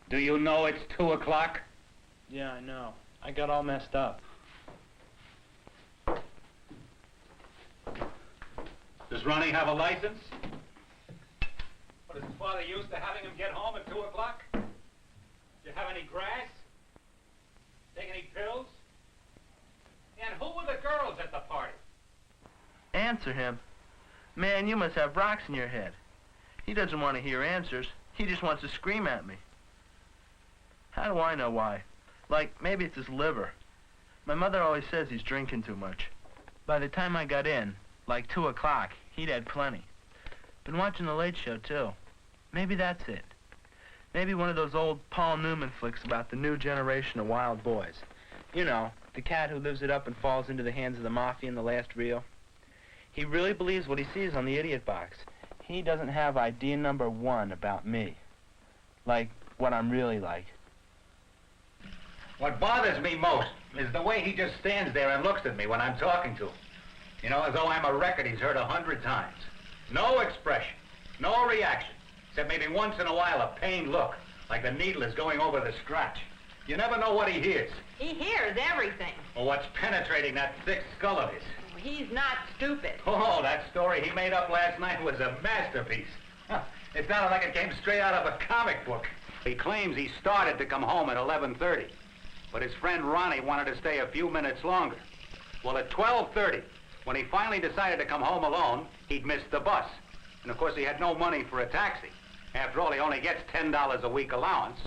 Do you know it's 2 o'clock? Yeah, I know. I got all messed up. Does Ronnie have a license? What, is his father used to having him get home at 2 o'clock? Did you have any grass? Take any pills? And who were the girls at the party? Answer him. Man, you must have rocks in your head. He doesn't want to hear answers. He just wants to scream at me. How do I know why? Like, maybe it's his liver. My mother always says he's drinking too much. By the time I got in, like 2 o'clock, he'd had plenty. Been watching the Late Show, too. Maybe that's it. Maybe one of those old Paul Newman flicks about the new generation of wild boys. You know, the cat who lives it up and falls into the hands of the mafia in the last reel. He really believes what he sees on the idiot box. He doesn't have idea number one about me. Like, what I'm really like. What bothers me most is the way he just stands there and looks at me when I'm talking to him. You know, as though I'm a record he's heard 100 times. No expression, no reaction, except maybe once in a while a pained look, like the needle is going over the scratch. You never know what he hears. He hears everything. Or what's penetrating that thick skull of his. He's not stupid. Oh, that story he made up last night was a masterpiece. It sounded like it came straight out of a comic book. He claims he started to come home at 11:30, but his friend Ronnie wanted to stay a few minutes longer. Well, at 12:30, when he finally decided to come home alone, he'd missed the bus. And of course, he had no money for a taxi. After all, he only gets $10 a week allowance.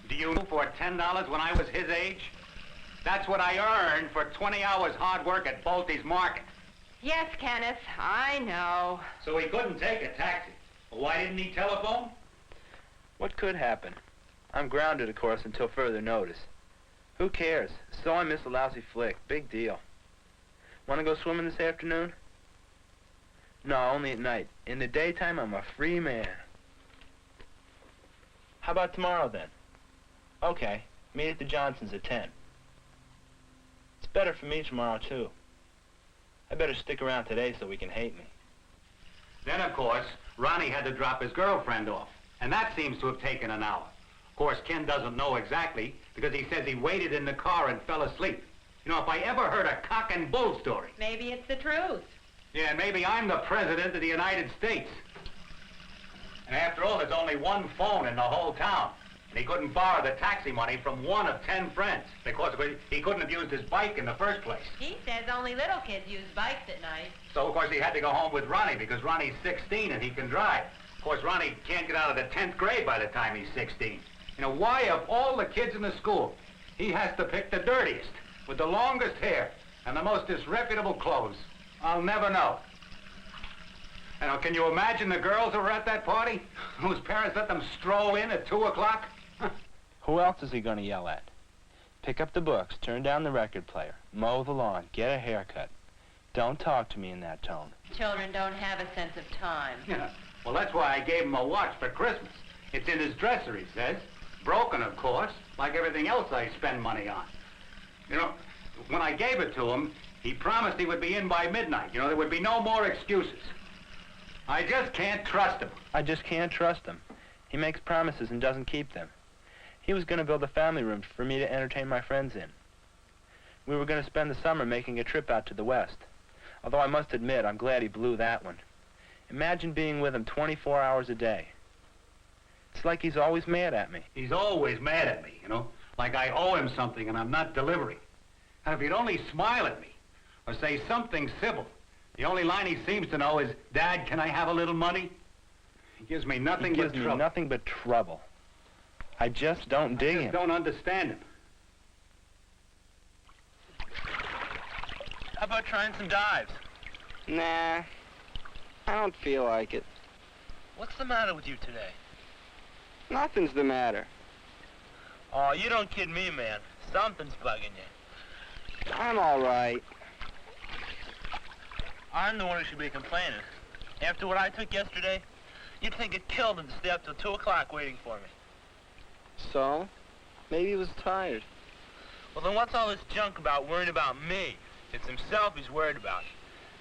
Do you know for $10 when I was his age? That's what I earned for 20 hours hard work at Bolte's Market. Yes, Kenneth, I know. So he couldn't take a taxi. Well, why didn't he telephone? What could happen? I'm grounded, of course, until further notice. Who cares? So I miss a lousy flick. Big deal. Want to go swimming this afternoon? No, only at night. In the daytime, I'm a free man. How about tomorrow, then? Okay. Meet at the Johnsons at 10. It's better for me tomorrow, too. I better stick around today so we can hate me. Then, of course, Ronnie had to drop his girlfriend off, and that seems to have taken an hour. Of course, Ken doesn't know exactly, because he says he waited in the car and fell asleep. You know, if I ever heard a cock and bull story... Maybe it's the truth. Yeah, maybe I'm the President of the United States. And after all, there's only one phone in the whole town. And he couldn't borrow the taxi money from one of 10 friends. Because he couldn't have used his bike in the first place. He says only little kids use bikes at night. So, of course, he had to go home with Ronnie because Ronnie's 16 and he can drive. Of course, Ronnie can't get out of the 10th grade by the time he's 16. You know, why, of all the kids in the school, he has to pick the dirtiest, with the longest hair, and the most disreputable clothes? I'll never know. You know, can you imagine the girls who were at that party? Whose parents let them stroll in at 2 o'clock? Who else is he going to yell at? Pick up the books, turn down the record player, mow the lawn, get a haircut. Don't talk to me in that tone. Children don't have a sense of time. Yeah. Well, that's why I gave him a watch for Christmas. It's in his dresser, he says. Broken, of course, like everything else I spend money on. You know, when I gave it to him, he promised he would be in by midnight. You know, there would be no more excuses. I just can't trust him. I just can't trust him. He makes promises and doesn't keep them. He was going to build a family room for me to entertain my friends in. We were going to spend the summer making a trip out to the West. Although I must admit, I'm glad he blew that one. Imagine being with him 24 hours a day. It's like he's always mad at me. He's always mad at me, you know, like I owe him something and I'm not delivering. And if he'd only smile at me or say something civil, the only line he seems to know is, Dad, can I have a little money? He gives me nothing but trouble. He gives me nothing but trouble. I just don't dig him. I just don't understand him. How about trying some dives? Nah, I don't feel like it. What's the matter with you today? Nothing's the matter. Oh, you don't kid me, man. Something's bugging you. I'm all right. I'm the one who should be complaining. After what I took yesterday, you'd think it killed him to stay up till 2 o'clock waiting for me. So? Maybe he was tired. Well, then what's all this junk about worrying about me? It's himself he's worried about.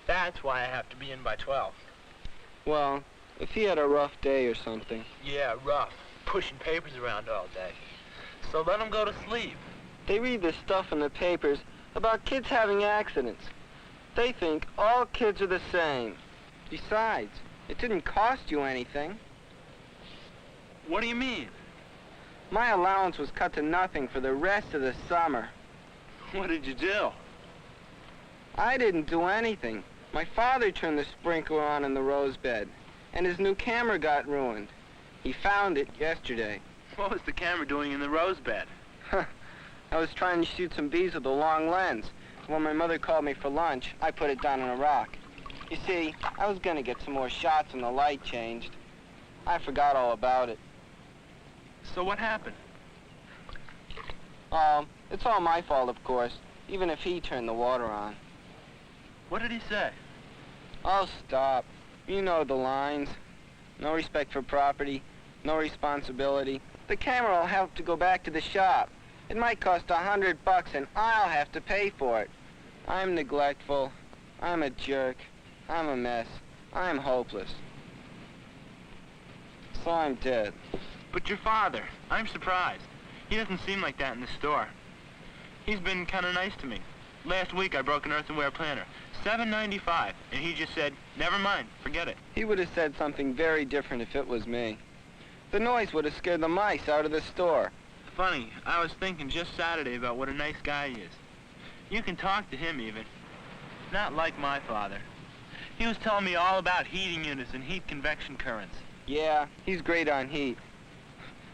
That's why I have to be in by 12. Well, if he had a rough day or something. Yeah, rough. pushing papers around all day. So let them go to sleep. They read this stuff in the papers about kids having accidents. They think all kids are the same. Besides, it didn't cost you anything. What do you mean? My allowance was cut to nothing for the rest of the summer. What did you do? I didn't do anything. My father turned the sprinkler on in the rose bed, and his new camera got ruined. He found it yesterday. What was the camera doing in the rose bed? I was trying to shoot some bees with a long lens. When my mother called me for lunch, I put it down on a rock. You see, I was gonna get some more shots when the light changed. I forgot all about it. So what happened? It's all my fault, of course, even if he turned the water on. What did he say? Oh, stop. You know the lines. No respect for property, no responsibility. The camera will have to go back to the shop. It might cost $100 and I'll have to pay for it. I'm neglectful. I'm a jerk. I'm a mess. I'm hopeless. So I'm dead. But your father, I'm surprised. He doesn't seem like that in the store. He's been kind of nice to me. Last week I broke an earthenware planter, $7.95, and he just said, never mind, forget it. He would have said something very different if it was me. The noise would have scared the mice out of the store. Funny, I was thinking just Saturday about what a nice guy he is. You can talk to him even. Not like my father. He was telling me all about heating units and heat convection currents. Yeah, he's great on heat.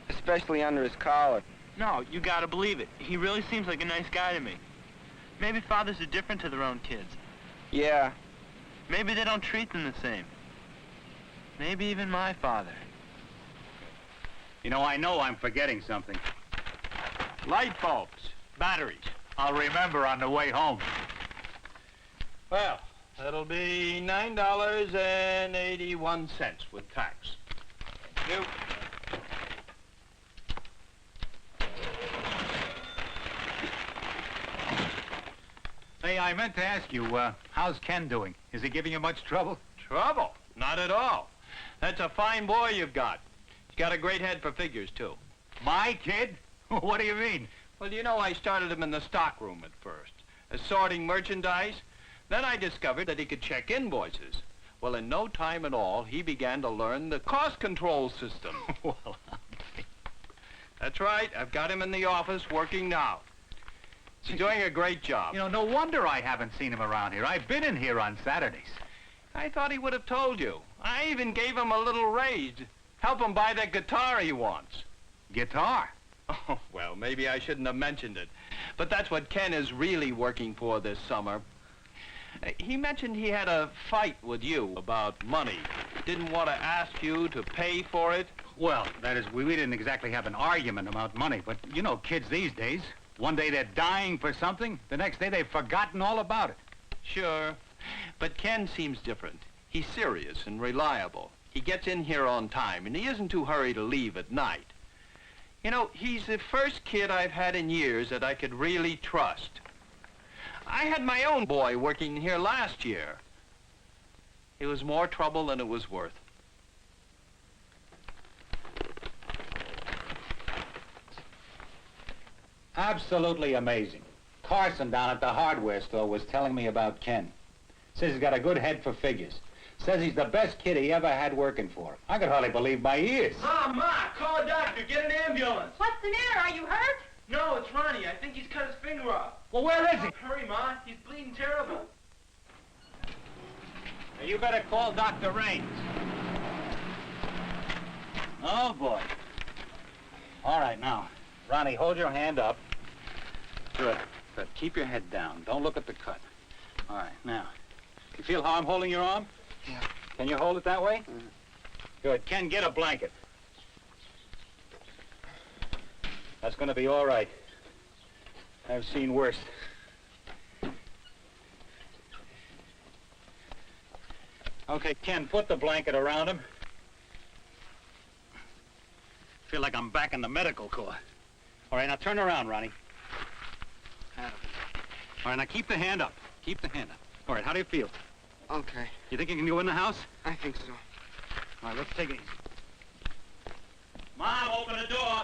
Especially under his collar. No, you gotta believe it. He really seems like a nice guy to me. Maybe fathers are different to their own kids. Yeah. Maybe they don't treat them the same. Maybe even my father. You know I'm forgetting something. Light bulbs, batteries. I'll remember on the way home. Well, that'll be $9.81 with tax. You. Hey, I meant to ask you, how's Ken doing? Is he giving you much trouble? Trouble? Not at all. That's a fine boy you've got. He's got a great head for figures, too. My kid? What do you mean? Well, you know, I started him in the stockroom at first, assorting merchandise. Then I discovered that he could check invoices. Well, in no time at all, he began to learn the cost control system. Well, That's right. I've got him in the office working now. He's doing a great job. you know, no wonder I haven't seen him around here. I've been in here on Saturdays. I thought he would have told you. I even gave him a little raise. Help him buy that guitar he wants. Guitar? Oh, well, maybe I shouldn't have mentioned it. But that's what Ken is really working for this summer. He mentioned he had a fight with you about money. Didn't want to ask you to pay for it. Well, that is, we didn't exactly have an argument about money, but you know kids these days. One day they're dying for something, the next day they've forgotten all about it. Sure. But Ken seems different. He's serious and reliable. He gets in here on time, and he isn't too hurried to leave at night. You know, he's the first kid I've had in years that I could really trust. I had my own boy working here last year. It was more trouble than it was worth. Absolutely amazing. Carson down at the hardware store was telling me about Ken. Says he's got a good head for figures. Says he's the best kid he ever had working for him. I could hardly believe my ears. Ma, call a doctor, get an ambulance. What's the matter? Are you hurt? No, it's Ronnie. I think he's cut his finger off. Well, where is he? Hurry, Ma, he's bleeding terrible. You better call Dr. Raines. Oh, boy. All right, now, Ronnie, hold your hand up. Good. Good. Keep your head down. Don't look at the cut. All right, now, you feel how I'm holding your arm? Yeah. Can you hold it that way? Good. Ken, get a blanket. That's going to be all right. I've seen worse. Okay, Ken, put the blanket around him. Feel like I'm back in the medical corps. All right, now turn around, Ronnie. All right, now keep the hand up. Keep the hand up. All right, how do you feel? Okay, You think you can go in the house? I think so. All right, let's take it easy. Mom, open the door.